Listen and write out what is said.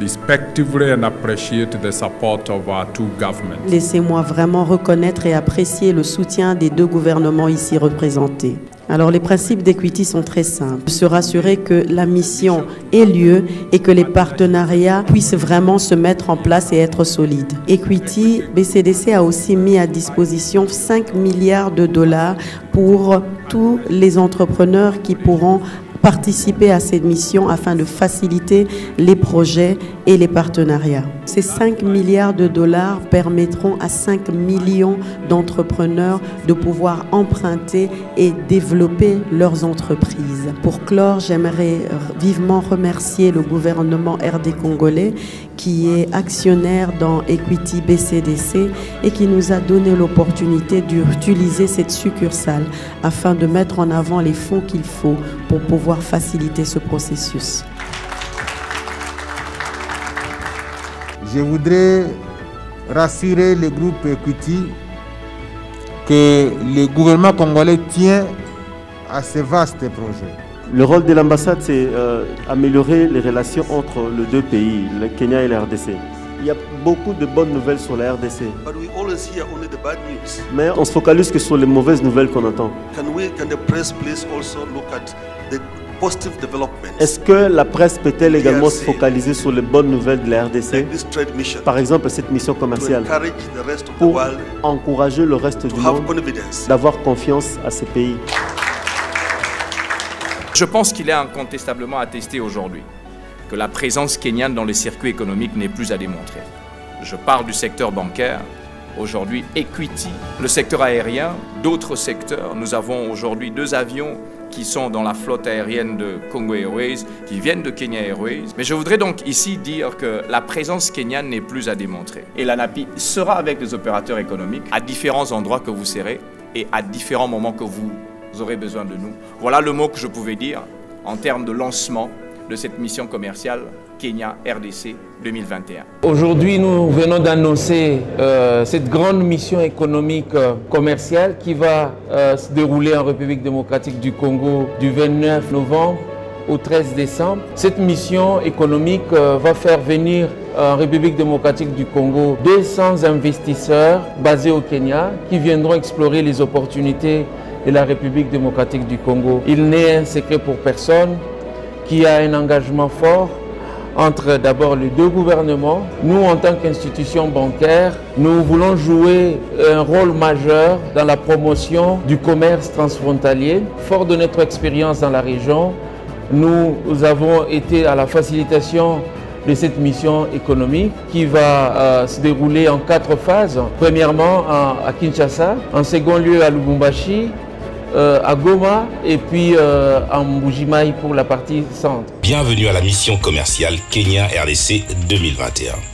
respectively and appreciate the support of our two governments. Laissez-moi vraiment reconnaître et apprécier le soutien des deux gouvernements ici représentés. Alors les principes d'Equity sont très simples. Se rassurer que la mission ait lieu et que les partenariats puissent vraiment se mettre en place et être solides. Equity BCDC a aussi mis à disposition 5 milliards de dollars pour tous les entrepreneurs qui pourront participer à cette mission afin de faciliter les projets et les partenariats. Ces 5 milliards de dollars permettront à 5 millions d'entrepreneurs de pouvoir emprunter et développer leurs entreprises. Pour clore, j'aimerais vivement remercier le gouvernement RD congolais qui est actionnaire dans Equity BCDC et qui nous a donné l'opportunité d'utiliser cette succursale afin de mettre en avant les fonds qu'il faut pour pouvoir faciliter ce processus. Je voudrais rassurer le groupe Equity que le gouvernement congolais tient à ce vaste projet. Le rôle de l'ambassade, c'est améliorer les relations entre les deux pays, le Kenya et la RDC. Il y a beaucoup de bonnes nouvelles sur la RDC. Mais on se focalise que sur les mauvaises nouvelles qu'on entend. Est-ce que la presse peut-elle également se focaliser sur les bonnes nouvelles de la RDC? Par exemple, cette mission commerciale, pour encourager le reste du monde d'avoir confiance à ces pays. Je pense qu'il est incontestablement attesté aujourd'hui que la présence kenyane dans le circuit économique n'est plus à démontrer. Je parle du secteur bancaire, aujourd'hui Equity, le secteur aérien, d'autres secteurs. Nous avons aujourd'hui 2 avions qui sont dans la flotte aérienne de Congo Airways, qui viennent de Kenya Airways. Mais je voudrais donc ici dire que la présence kenyane n'est plus à démontrer. Et l'ANAPI sera avec les opérateurs économiques à différents endroits que vous serez et à différents moments que vous aurez besoin de nous. Voilà le mot que je pouvais dire en termes de lancement de cette mission commerciale Kenya-RDC 2021. Aujourd'hui, nous venons d'annoncer cette grande mission économique commerciale qui va se dérouler en République démocratique du Congo du 29 novembre au 13 décembre. Cette mission économique va faire venir en République démocratique du Congo 200 investisseurs basés au Kenya qui viendront explorer les opportunités de la République démocratique du Congo. Il n'est un secret pour personne qu'il y a un engagement fort entre d'abord les deux gouvernements. Nous, en tant qu'institution bancaire, nous voulons jouer un rôle majeur dans la promotion du commerce transfrontalier. Fort de notre expérience dans la région, nous avons été à la facilitation de cette mission économique qui va se dérouler en 4 phases. Premièrement à Kinshasa, en second lieu à Lubumbashi, à Goma et puis à Mbujimayi pour la partie centre. Bienvenue à la mission commerciale Kenya-RDC 2021.